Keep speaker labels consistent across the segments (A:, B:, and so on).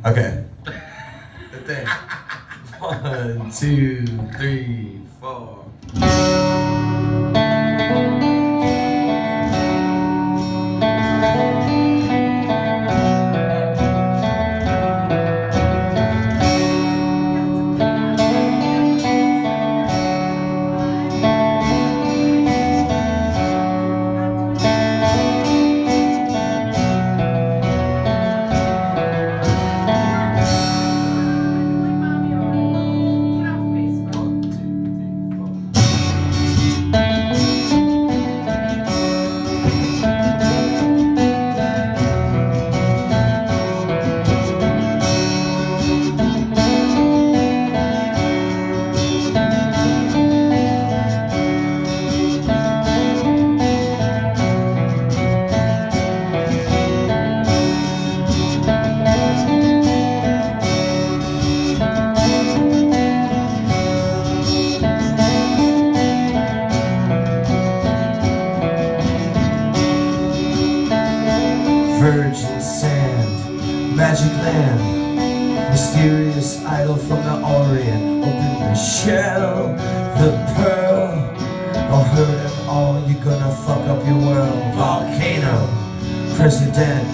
A: Okay. The thing. 1, 2, 3, 4. Virgin sand, magic land, mysterious idol from the Orient. Open the shell, the pearl, or hurt them all, you're gonna fuck up your world. Volcano, president,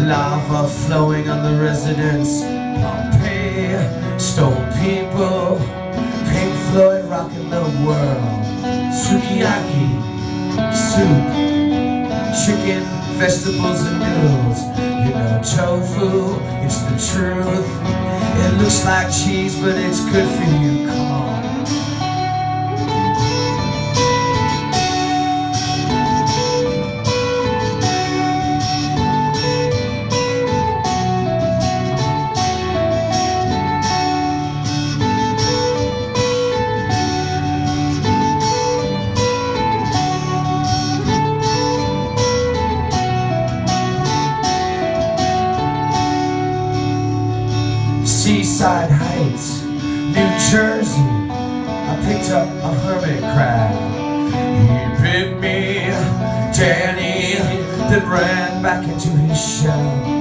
A: lava flowing on the residence. Pompeii, stone people, Pink Floyd rocking the world. Sukiyaki, soup, chicken, vegetables and noodles. You know tofu, it's the truth. It looks like cheese, but it's good for you. Come on. Seaside Heights, New Jersey, I picked up a hermit crab. He bit me, Danny, then ran back into his shell.